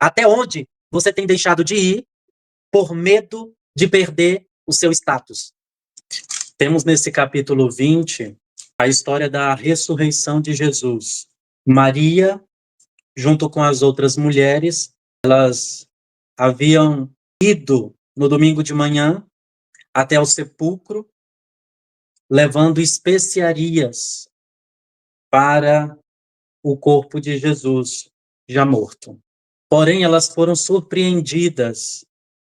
Até onde você tem deixado de ir por medo de perder o seu status? Temos nesse capítulo 20 a história da ressurreição de Jesus. Maria, junto com as outras mulheres, elas haviam ido no domingo de manhã até o sepulcro, levando especiarias para o corpo de Jesus já morto. Porém, elas foram surpreendidas,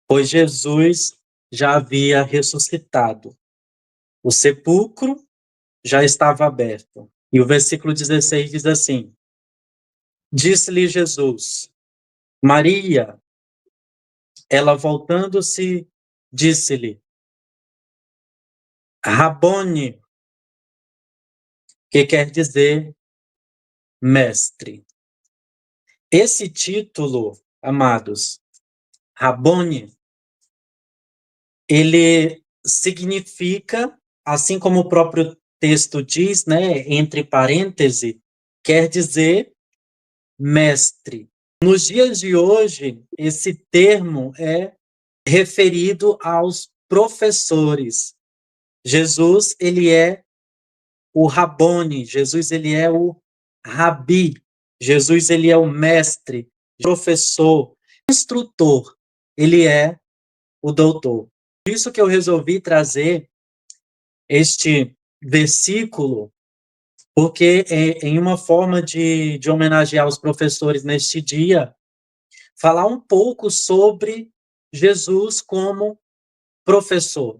pois Jesus já havia ressuscitado. O sepulcro já estava aberto. E o versículo 16 diz assim: disse-lhe Jesus, Maria. Ela voltando-se, disse-lhe, Rabone, que quer dizer mestre. Esse título, amados, Rabone, ele significa, assim como o próprio texto diz, né, entre parênteses, quer dizer mestre. Nos dias de hoje, esse termo é referido aos professores. Jesus, ele é o Rabone, Jesus, ele é o Rabi, Jesus, ele é o mestre, professor, instrutor, ele é o doutor. Por isso que eu resolvi trazer este versículo, porque em uma forma de homenagear os professores neste dia, falar um pouco sobre Jesus como professor.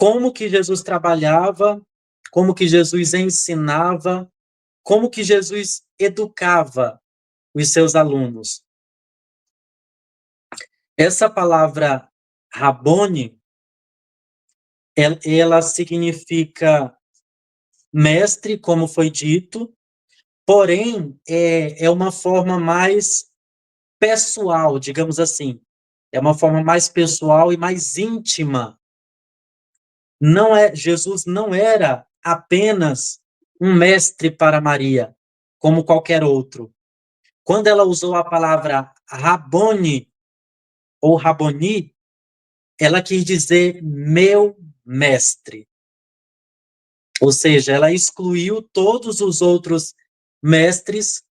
Como que Jesus trabalhava, como que Jesus ensinava, como que Jesus educava os seus alunos. Essa palavra Rabone, ela significa mestre, como foi dito, porém é uma forma mais pessoal, digamos assim. É uma forma mais pessoal e mais íntima. Jesus não era apenas um mestre para Maria, como qualquer outro. Quando ela usou a palavra Rabone ou Raboni, ela quis dizer meu mestre. Ou seja, ela excluiu todos os outros mestres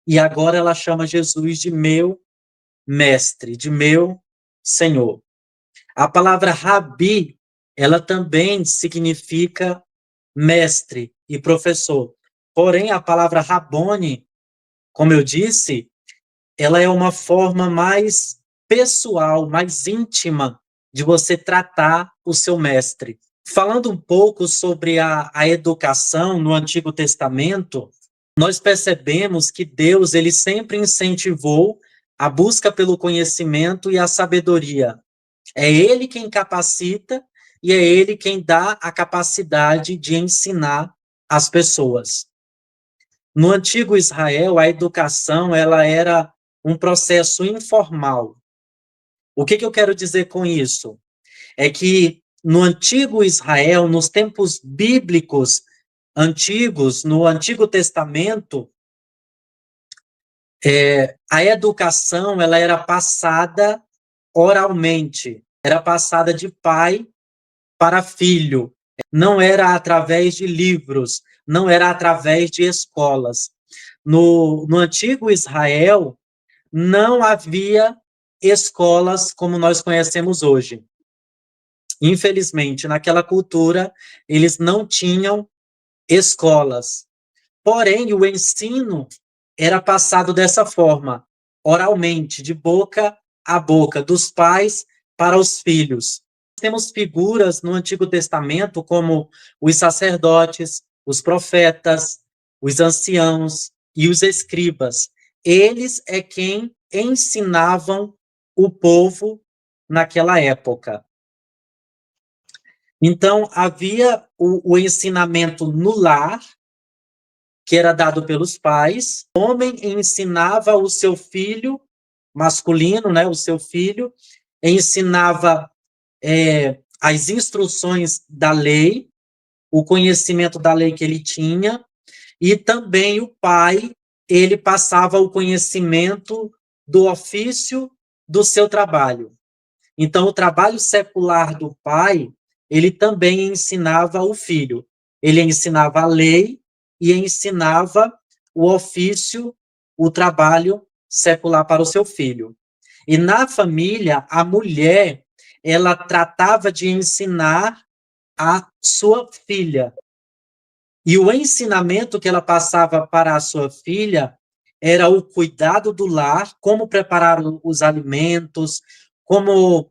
e agora ela chama Jesus de meu mestre, de meu Senhor. A palavra Rabi, ela também significa mestre e professor. Porém, a palavra Rabone, como eu disse, ela é uma forma mais pessoal, mais íntima de você tratar o seu mestre. Falando um pouco sobre a educação no Antigo Testamento, nós percebemos que Deus ele sempre incentivou a busca pelo conhecimento e a sabedoria. É Ele quem capacita e é Ele quem dá a capacidade de ensinar as pessoas. No antigo Israel, a educação ela era um processo informal. O que eu quero dizer com isso? É que no antigo Israel, nos tempos bíblicos antigos, no Antigo Testamento, a educação ela era passada oralmente, era passada de pai para filho, não era através de livros, não era através de escolas. No antigo Israel, não havia escolas como nós conhecemos hoje. Infelizmente, naquela cultura, eles não tinham escolas. Porém, o ensino era passado dessa forma, oralmente, de boca a boca, dos pais para os filhos. Temos figuras no Antigo Testamento como os sacerdotes, os profetas, os anciãos e os escribas. Eles é quem ensinavam o povo naquela época. Então, havia o ensinamento no lar, que era dado pelos pais. O homem ensinava o seu filho masculino, né, o seu filho, ensinava as instruções da lei, o conhecimento da lei que ele tinha, e também o pai ele passava o conhecimento do ofício do seu trabalho. Então, o trabalho secular do pai, ele também ensinava o filho. Ele ensinava a lei e ensinava o ofício, o trabalho secular para o seu filho. E na família, a mulher, ela tratava de ensinar a sua filha. E o ensinamento que ela passava para a sua filha era o cuidado do lar, como preparar os alimentos, como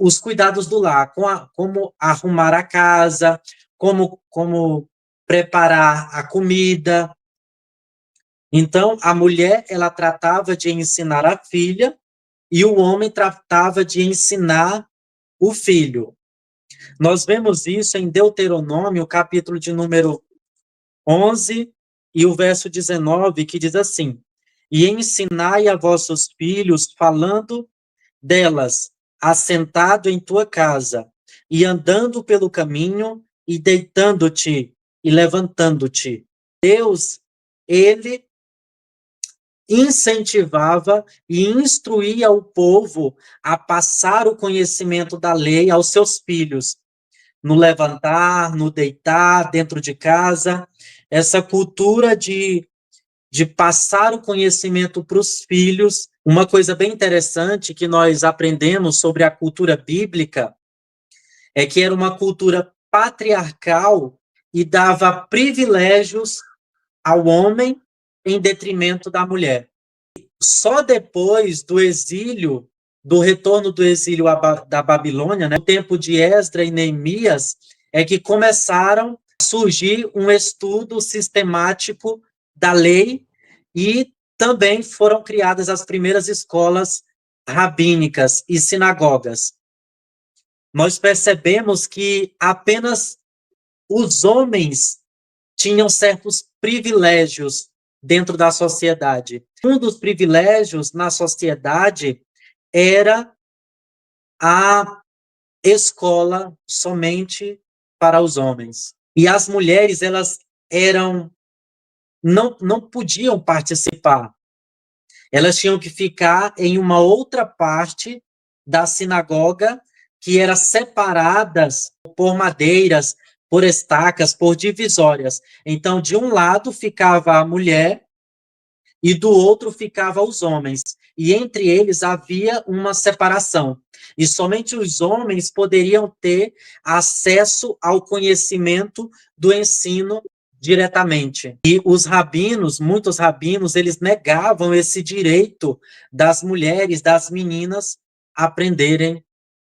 os cuidados do lar, como arrumar a casa, como preparar a comida. Então, a mulher, ela tratava de ensinar a filha e o homem tratava de ensinar o filho. Nós vemos isso em Deuteronômio, capítulo de número 11 e o verso 19, que diz assim: E ensinai a vossos filhos, falando delas, assentado em tua casa, e andando pelo caminho, e deitando-te, e levantando-te. Deus, ele incentivava e instruía o povo a passar o conhecimento da lei aos seus filhos, no levantar, no deitar, dentro de casa, essa cultura de passar o conhecimento para os filhos. Uma coisa bem interessante que nós aprendemos sobre a cultura bíblica é que era uma cultura patriarcal e dava privilégios ao homem em detrimento da mulher. Só depois do exílio, do retorno do exílio da Babilônia, né, no tempo de Esdras e Neemias, é que começaram a surgir um estudo sistemático da lei e também foram criadas as primeiras escolas rabínicas e sinagogas. Nós percebemos que apenas os homens tinham certos privilégios dentro da sociedade. Um dos privilégios na sociedade era a escola somente para os homens. E as mulheres, elas não podiam participar. Elas tinham que ficar em uma outra parte da sinagoga, que era separadas por madeiras, por estacas, por divisórias. Então, de um lado ficava a mulher e do outro ficavam os homens. E entre eles havia uma separação. E somente os homens poderiam ter acesso ao conhecimento do ensino diretamente. E os rabinos, muitos rabinos, eles negavam esse direito das mulheres, das meninas, aprenderem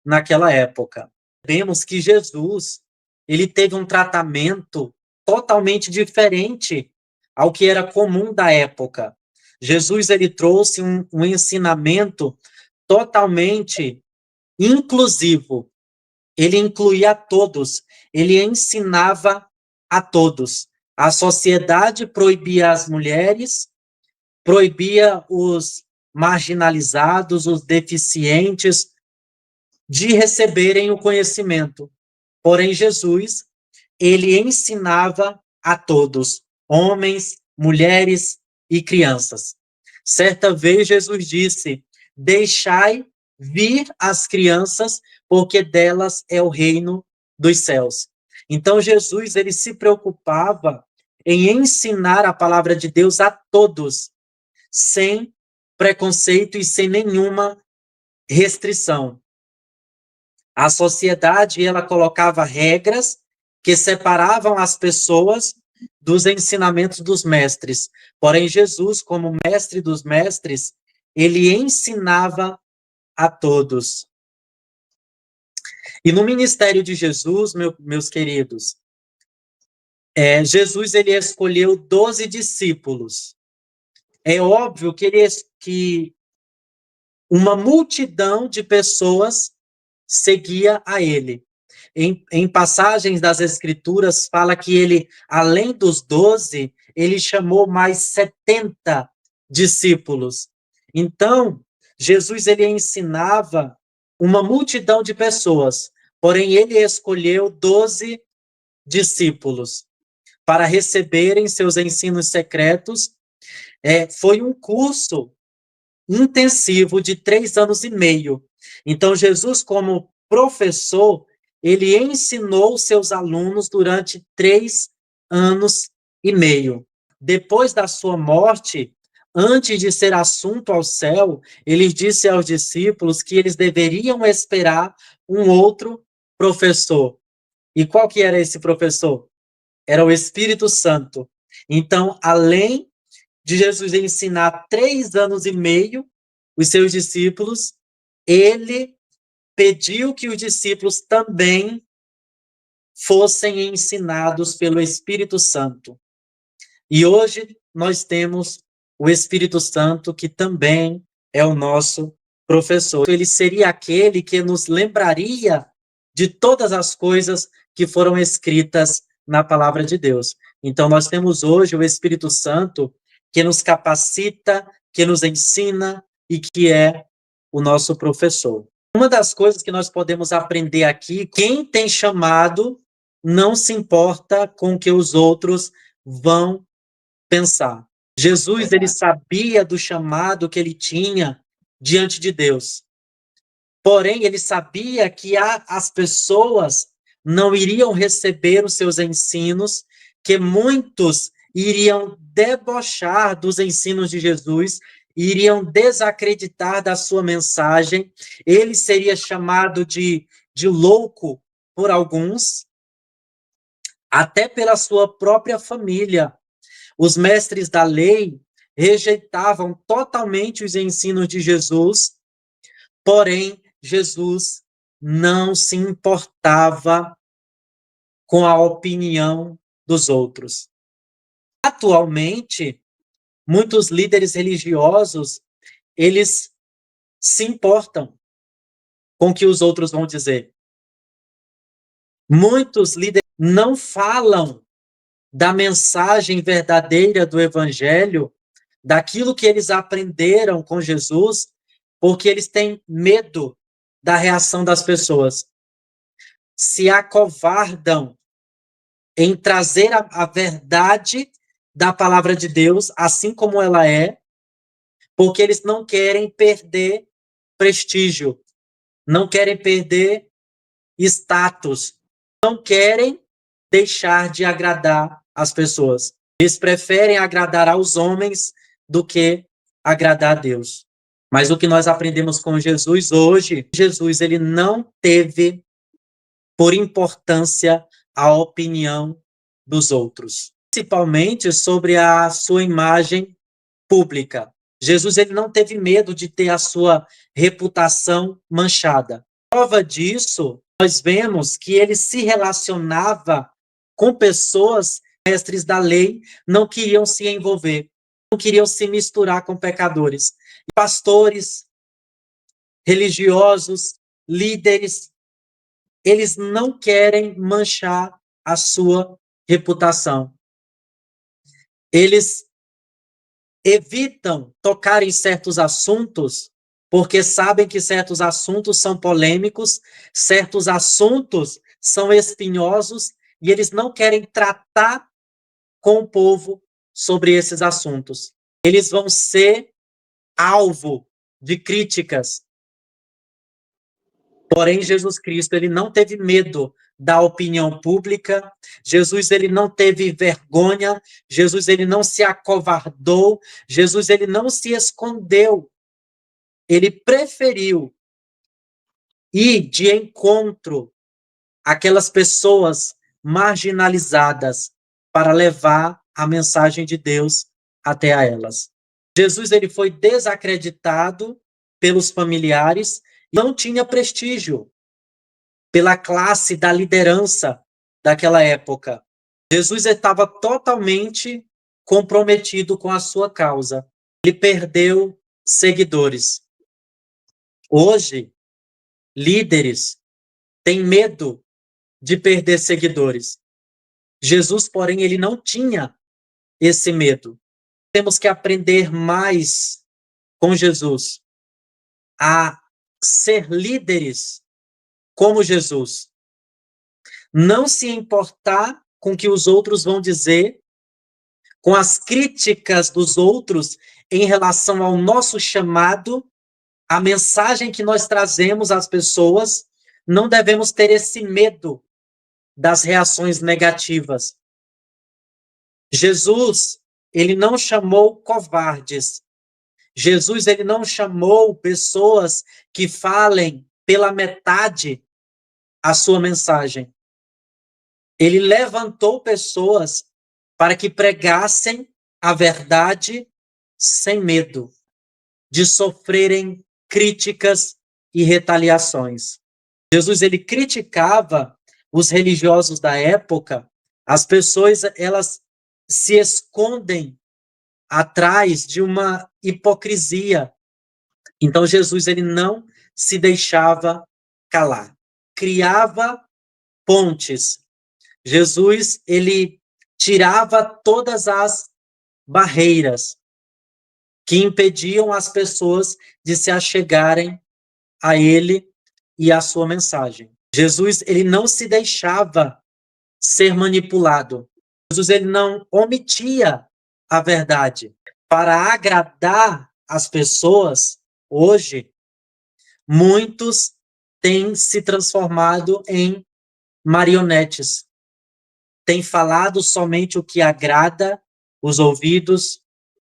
naquela época. Vemos que Jesus, ele teve um tratamento totalmente diferente ao que era comum da época. Jesus, ele trouxe um ensinamento totalmente inclusivo. Ele incluía a todos, ele ensinava a todos. A sociedade proibia as mulheres, proibia os marginalizados, os deficientes, de receberem o conhecimento. Porém, Jesus, ele ensinava a todos, homens, mulheres e crianças. Certa vez, Jesus disse: Deixai vir as crianças, porque delas é o reino dos céus. Então, Jesus, ele se preocupava em ensinar a palavra de Deus a todos, sem preconceito e sem nenhuma restrição. A sociedade, ela colocava regras que separavam as pessoas dos ensinamentos dos mestres. Porém, Jesus, como mestre dos mestres, ele ensinava a todos. E no ministério de Jesus, meus queridos, Jesus, ele escolheu 12 discípulos. É óbvio que uma multidão de pessoas seguia a ele. Em passagens das Escrituras, fala que ele, além dos 12, ele chamou mais 70 discípulos. Então, Jesus, ele ensinava uma multidão de pessoas, porém ele escolheu 12 discípulos para receberem seus ensinos secretos Foi um curso intensivo de 3 anos e meio. Então, Jesus, como professor, ele ensinou seus alunos durante 3 anos e meio. Depois da sua morte, antes de ser assunto ao céu, ele disse aos discípulos que eles deveriam esperar um outro professor. E qual que era esse professor? Era o Espírito Santo. Então, além de Jesus ensinar 3 anos e meio os seus discípulos, ele pediu que os discípulos também fossem ensinados pelo Espírito Santo. E hoje nós temos o Espírito Santo, que também é o nosso professor. Ele seria aquele que nos lembraria de todas as coisas que foram escritas na palavra de Deus. Então, nós temos hoje o Espírito Santo que nos capacita, que nos ensina e que é o nosso professor. Uma das coisas que nós podemos aprender aqui, quem tem chamado não se importa com o que os outros vão pensar. Jesus, ele sabia do chamado que ele tinha diante de Deus. Porém, ele sabia que as pessoas não iriam receber os seus ensinos, que muitos iriam debochar dos ensinos de Jesus, iriam desacreditar da sua mensagem. Ele seria chamado de louco por alguns, até pela sua própria família. Os mestres da lei rejeitavam totalmente os ensinos de Jesus, porém, Jesus não se importava com a opinião dos outros. Atualmente, muitos líderes religiosos, eles se importam com o que os outros vão dizer. Muitos líderes não falam da mensagem verdadeira do evangelho, daquilo que eles aprenderam com Jesus, porque eles têm medo da reação das pessoas. Se acovardam em trazer a verdade da palavra de Deus, assim como ela é, porque eles não querem perder prestígio, não querem perder status, não querem deixar de agradar as pessoas. Eles preferem agradar aos homens do que agradar a Deus. Mas o que nós aprendemos com Jesus hoje, Jesus ele não teve por importância a opinião dos outros, principalmente sobre a sua imagem pública. Jesus ele não teve medo de ter a sua reputação manchada. Prova disso, nós vemos que ele se relacionava com pessoas, mestres da lei, não queriam se envolver, não queriam se misturar com pecadores. Pastores, religiosos, líderes, eles não querem manchar a sua reputação. Eles evitam tocar em certos assuntos, porque sabem que certos assuntos são polêmicos, certos assuntos são espinhosos, e eles não querem tratar com o povo sobre esses assuntos. Eles vão ser alvo de críticas. Porém, Jesus Cristo, ele não teve medo da opinião pública. Jesus, ele não teve vergonha. Jesus, ele não se acovardou. Jesus, ele não se escondeu. Ele preferiu ir de encontro àquelas pessoas marginalizadas para levar a mensagem de Deus até a elas. Jesus, ele foi desacreditado pelos familiares, não tinha prestígio pela classe da liderança daquela época. Jesus estava totalmente comprometido com a sua causa. Ele perdeu seguidores. Hoje, líderes têm medo de perder seguidores. Jesus, porém, ele não tinha esse medo. Temos que aprender mais com Jesus a ser líderes como Jesus. Não se importar com o que os outros vão dizer, com as críticas dos outros em relação ao nosso chamado, a mensagem que nós trazemos às pessoas, não devemos ter esse medo das reações negativas. Jesus, ele não chamou covardes. Jesus, ele não chamou pessoas que falem pela metade a sua mensagem. Ele levantou pessoas para que pregassem a verdade sem medo de sofrerem críticas e retaliações. Jesus, ele criticava os religiosos da época. As pessoas, elas se escondem atrás de uma hipocrisia. Então, Jesus, ele não se deixava calar. Criava pontes. Jesus, ele tirava todas as barreiras que impediam as pessoas de se achegarem a ele e à sua mensagem. Jesus, ele não se deixava ser manipulado. Jesus, ele não omitia a verdade. Para agradar as pessoas, hoje, muitos têm se transformado em marionetes. Têm falado somente o que agrada os ouvidos.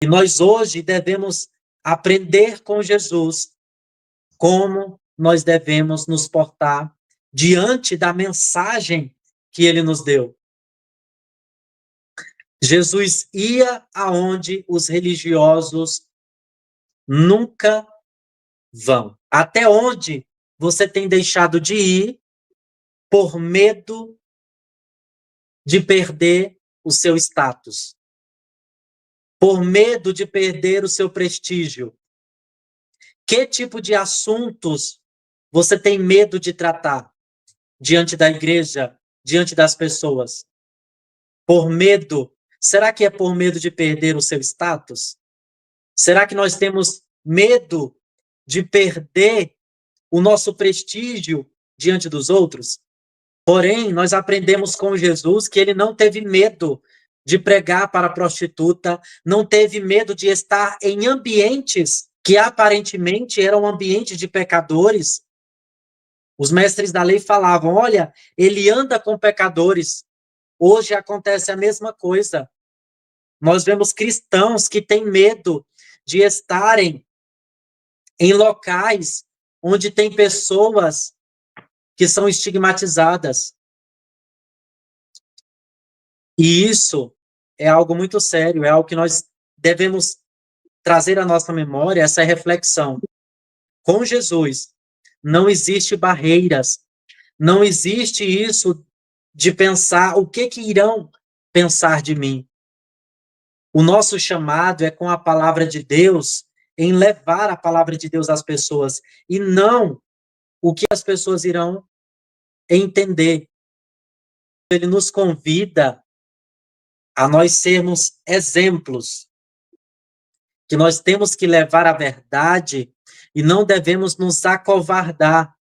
E nós hoje devemos aprender com Jesus como nós devemos nos portar diante da mensagem que ele nos deu. Jesus ia aonde os religiosos nunca vão. Até onde você tem deixado de ir por medo de perder o seu status, por medo de perder o seu prestígio? Que tipo de assuntos você tem medo de tratar diante da igreja, diante das pessoas? Por medo? Será que é por medo de perder o seu status? Será que nós temos medo de perder o nosso prestígio diante dos outros? Porém, nós aprendemos com Jesus que ele não teve medo de pregar para a prostituta, não teve medo de estar em ambientes que aparentemente eram ambientes de pecadores. Os mestres da lei falavam, olha, ele anda com pecadores. Hoje acontece a mesma coisa. Nós vemos cristãos que têm medo de estarem em locais onde tem pessoas que são estigmatizadas. E isso é algo muito sério, é algo que nós devemos trazer à nossa memória, essa reflexão. Com Jesus, não existe barreiras, não existe isso de pensar o que irão pensar de mim. O nosso chamado é com a palavra de Deus, em levar a palavra de Deus às pessoas, e não o que as pessoas irão entender. Ele nos convida a nós sermos exemplos, que nós temos que levar a verdade e não devemos nos acovardar.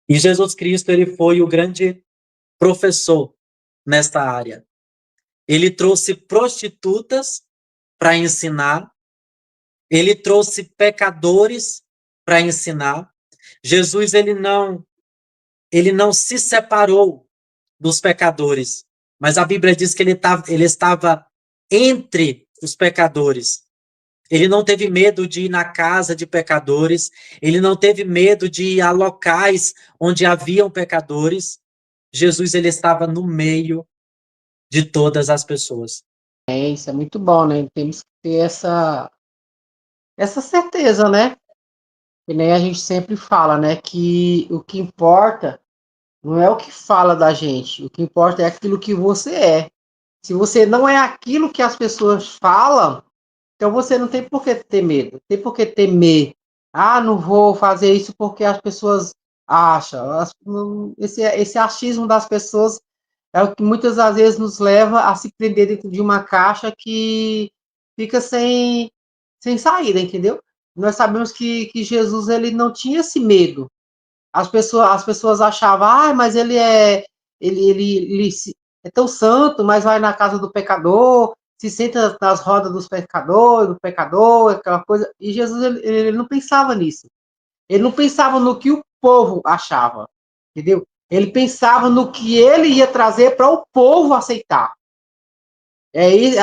E Jesus Cristo, ele foi o grande professor nesta área. Ele trouxe prostitutas para ensinar, ele trouxe pecadores para ensinar. Jesus, ele não se separou dos pecadores, mas a Bíblia diz que ele estava entre os pecadores. Ele não teve medo de ir na casa de pecadores, ele não teve medo de ir a locais onde haviam pecadores. Jesus, ele estava no meio de todas as pessoas. Isso é muito bom, né? Temos que ter essa certeza, né? E nem a gente sempre fala, né? Que o que importa não é o que fala da gente, o que importa é aquilo que você é. Se você não é aquilo que as pessoas falam, então você não tem por que ter medo, não tem por que temer. Ah, não vou fazer isso porque as pessoas acham. Esse achismo das pessoas é o que muitas das vezes nos leva a se prender dentro de uma caixa que fica sem saída, entendeu? Nós sabemos que Jesus ele não tinha esse medo. As pessoas achavam, mas ele é tão santo, mas vai na casa do pecador, se senta nas rodas dos pecadores, do pecador, aquela coisa. E Jesus, ele não pensava nisso. Ele não pensava no que o povo achava, entendeu? Ele pensava no que ele ia trazer para o povo aceitar.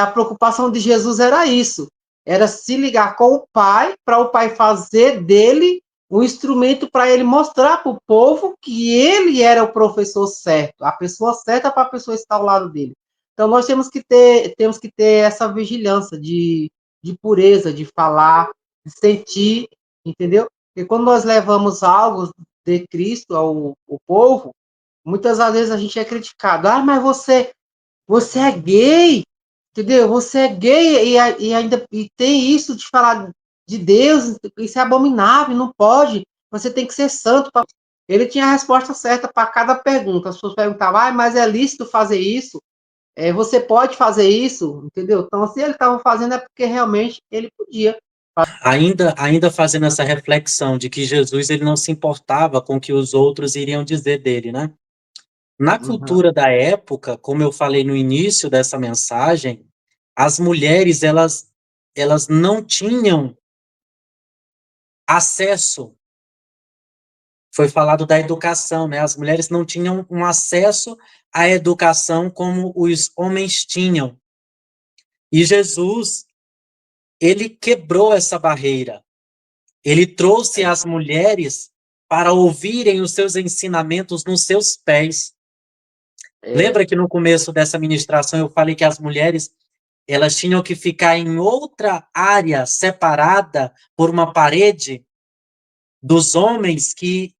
A preocupação de Jesus era isso, era se ligar com o Pai, para o Pai fazer dele um instrumento para ele mostrar para o povo que ele era o professor certo, a pessoa certa para a pessoa estar ao lado dele. Então nós temos que ter essa vigilância de pureza, de falar, de sentir, entendeu? Porque quando nós levamos algo de Cristo ao povo, muitas vezes a gente é criticado. Ah, mas você é gay, entendeu? Você é gay e ainda tem isso de falar de Deus, isso é abominável, não pode. Você tem que ser santo. Ele tinha a resposta certa para cada pergunta. As pessoas perguntavam, ah, mas é lícito fazer isso? Você pode fazer isso? Entendeu? Então, se ele estava fazendo é porque realmente ele podia. Ainda fazendo essa reflexão de que Jesus ele não se importava com o que os outros iriam dizer dele, né? Na Uhum. cultura da época, como eu falei no início dessa mensagem, as mulheres elas não tinham acesso. Foi falado da educação, né? As mulheres não tinham um acesso à educação como os homens tinham. E Jesus, ele quebrou essa barreira. Ele trouxe as mulheres para ouvirem os seus ensinamentos nos seus pés. É, Lembra que no começo dessa ministração eu falei que as mulheres elas tinham que ficar em outra área separada por uma parede dos homens que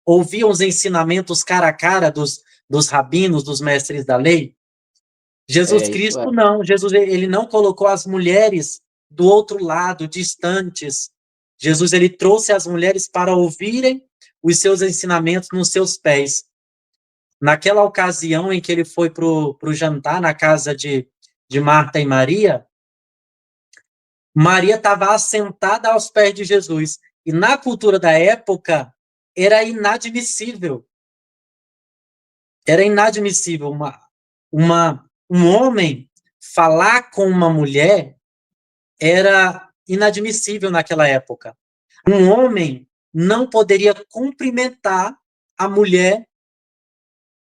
ouviam os ensinamentos cara a cara dos rabinos, dos mestres da lei? Jesus isso é. Cristo não. Jesus ele não colocou as mulheres do outro lado, distantes. Jesus ele trouxe as mulheres para ouvirem os seus ensinamentos nos seus pés. Naquela ocasião em que ele foi para o jantar na casa de Marta e Maria, Maria estava assentada aos pés de Jesus. E na cultura da época, era inadmissível. Era inadmissível um homem falar com uma mulher, era inadmissível naquela época. Um homem não poderia cumprimentar a mulher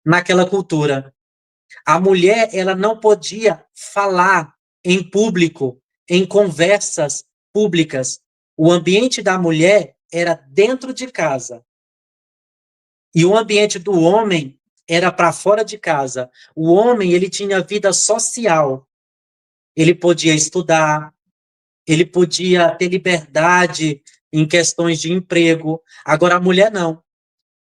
naquela cultura. A mulher, ela não podia falar em público, em conversas públicas. O ambiente da mulher era dentro de casa. E o ambiente do homem era para fora de casa. O homem, ele tinha vida social. Ele podia estudar, ele podia ter liberdade em questões de emprego. Agora, a mulher não.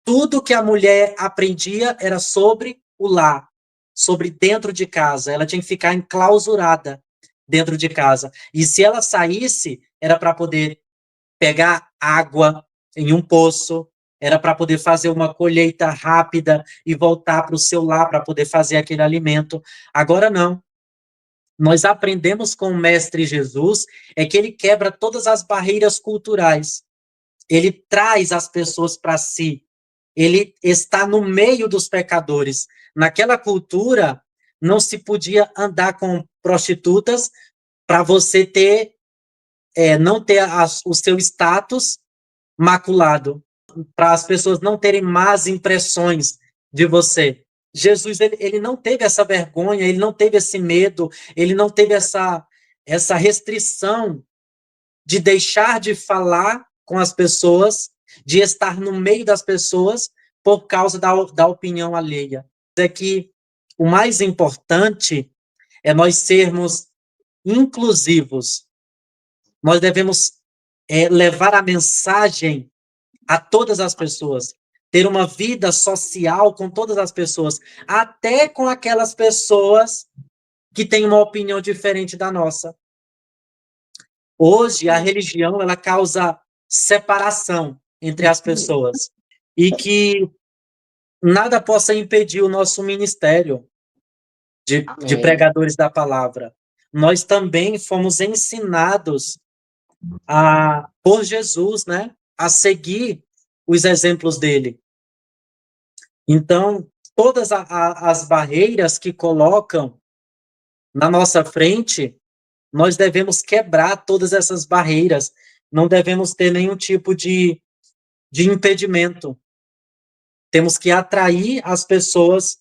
Tudo que a mulher aprendia era sobre o lar, sobre dentro de casa. Ela tinha que ficar enclausurada dentro de casa. E se ela saísse, era para poder pegar água em um poço, era para poder fazer uma colheita rápida e voltar para o seu lar para poder fazer aquele alimento. Agora não. Nós aprendemos com o Mestre Jesus é que ele quebra todas as barreiras culturais. Ele traz as pessoas para si. Ele está no meio dos pecadores. Naquela cultura, não se podia andar com prostitutas para você ter, não ter o seu status maculado, para as pessoas não terem más impressões de você. Jesus, ele não teve essa vergonha, ele não teve esse medo, ele não teve essa restrição de deixar de falar com as pessoas, de estar no meio das pessoas por causa da opinião alheia. É que o mais importante é nós sermos inclusivos. Nós devemos levar a mensagem a todas as pessoas, ter uma vida social com todas as pessoas, até com aquelas pessoas que têm uma opinião diferente da nossa. Hoje, a religião, ela causa separação entre as pessoas e que nada possa impedir o nosso ministério de Amém. pregadores da palavra. Nós também fomos ensinados por Jesus, né, a seguir os exemplos dele. Então, todas as barreiras que colocam na nossa frente, nós devemos quebrar todas essas barreiras, não devemos ter nenhum tipo de impedimento. Temos que atrair as pessoas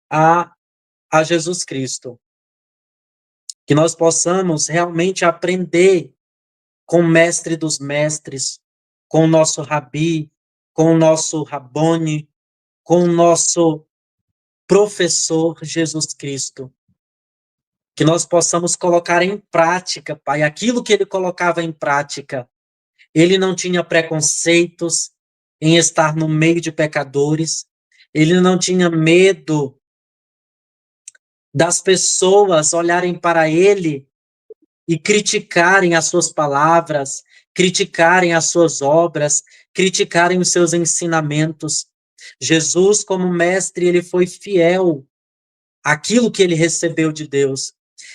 a Jesus Cristo. Que nós possamos realmente aprender com o mestre dos mestres, com o nosso rabi, com o nosso Rabone, com o nosso professor Jesus Cristo. Que nós possamos colocar em prática, Pai, aquilo que ele colocava em prática. Ele não tinha preconceitos em estar no meio de pecadores, ele não tinha medo das pessoas olharem para ele e criticarem as suas palavras, criticarem as suas obras, criticarem os seus ensinamentos. Jesus, como mestre, ele foi fiel àquilo que ele recebeu de Deus,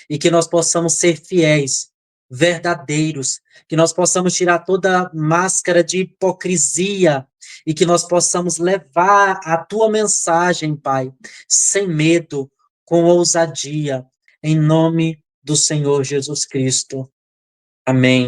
e que nós possamos ser fiéis, verdadeiros, que nós possamos tirar toda máscara de hipocrisia e que nós possamos levar a tua mensagem, Pai, sem medo, com ousadia, em nome do Senhor Jesus Cristo. Amém.